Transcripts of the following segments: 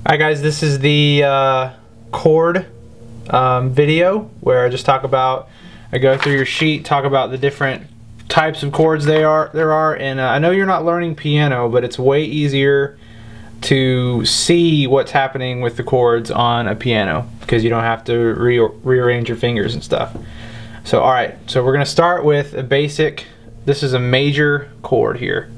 Hi guys, this is the chord video where I just I go through your sheet, talk about the different types of chords there are, and I know you're not learning piano, but it's way easier to see what's happening with the chords on a piano because you don't have to rearrange your fingers and stuff. So alright, so we're going to start with a basic, this is a major chord here.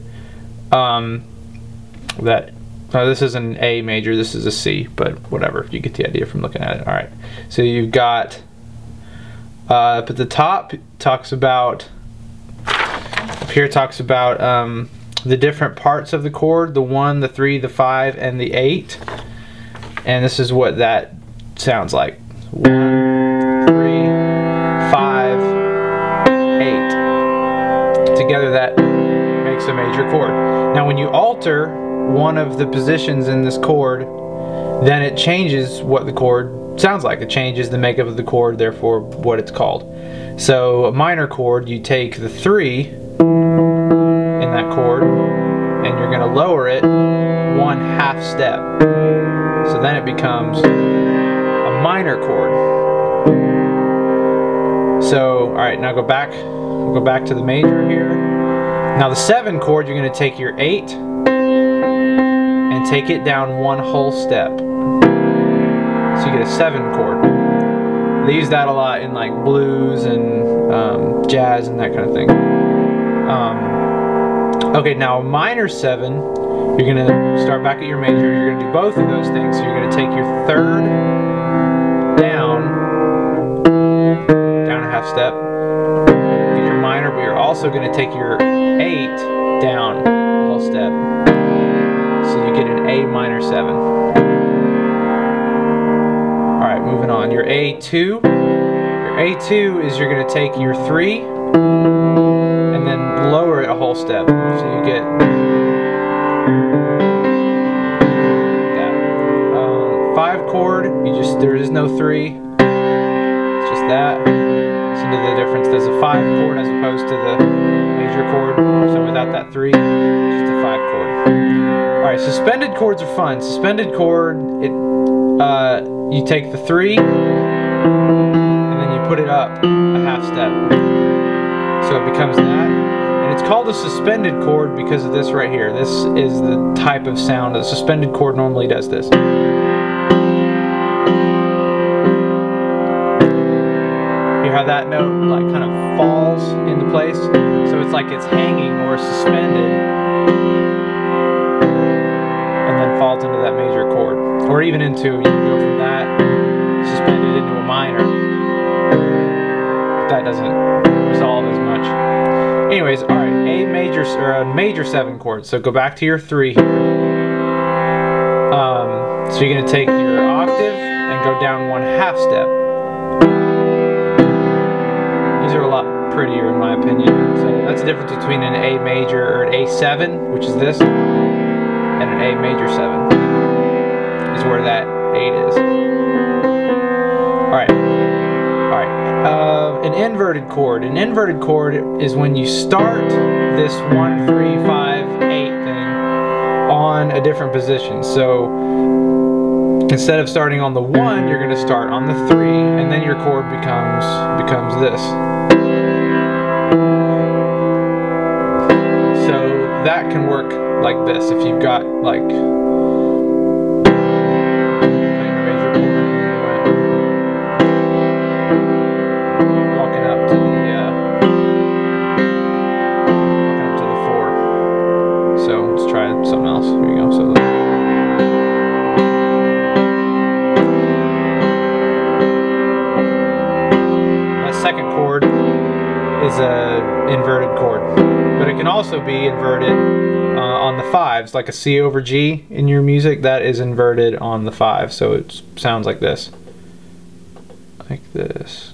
This is an A major, this is a C, but whatever, you get the idea from looking at it. Alright, so you've got, up at the top, talks about the different parts of the chord, the 1, the 3, the 5, and the 8. And this is what that sounds like. 1, 3, 5, 8. Together that makes a major chord. Now when you alter one of the positions in this chord, then it changes what the chord sounds like. It changes the makeup of the chord, therefore what it's called. So a minor chord, you take the 3 in that chord and you're going to lower it 1/2 step. So then it becomes a minor chord. So alright, now we'll go back to the major here. Now the 7 chord, you're going to take your 8 and take it down 1 whole step. So you get a 7 chord. They use that a lot in like blues and jazz and that kind of thing. Okay, now a minor 7, you're going to start back at your major, you're going to do both of those things. So you're going to take your 3rd down 1/2 step, get your minor, but you're also going to take your 8 down a whole step. So you get an A minor 7. Alright, moving on. Your A2. Your A2 is you're going to take your 3 and then lower it a whole step. So you get that. 5 chord, there is no 3. It's just that. Listen to the difference. There's a 5 chord as opposed to the major chord. So without that 3, it's just a 5 chord. Alright, suspended chords are fun. Suspended chord, you take the 3 and then you put it up 1/2 step. So it becomes that. And it's called a suspended chord because of this right here. This is the type of sound. A suspended chord normally does this. You hear how that note like kind of falls into place? So it's like it's hanging or suspended, falls into that major chord, or even into, you can go from that suspended into a minor. That doesn't resolve as much. Anyways, alright, A major, or a major 7 chord. So go back to your 3 here. So you're going to take your octave and go down 1/2 step. These are a lot prettier in my opinion. So that's the difference between an A major or an A7, which is this, and an A major 7 is where that 8 is. Alright. An inverted chord. An inverted chord is when you start this 1, 3, 5, 8 thing on a different position. So instead of starting on the 1, you're going to start on the 3, and then your chord becomes this. So that can work like this if you've got like walking up to the 4. So let's try something else. Here we go. So that 2nd chord is a inverted chord, but it can also be inverted on the 5s, like a C over G in your music. That is inverted on the 5, so it sounds like this. Like this.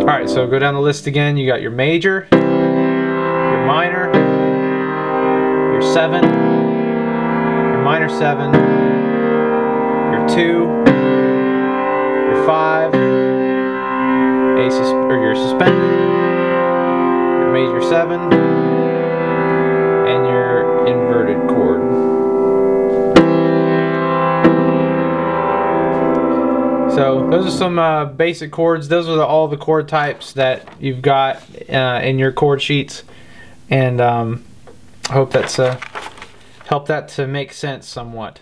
Alright, so go down the list again. You got your major, your minor, your 7, your minor 7, your 2, your 5, your suspended, your major your 7 and your inverted chord. So those are some basic chords. Those are all the chord types that you've got in your chord sheets, and I hope that's helped that to make sense somewhat.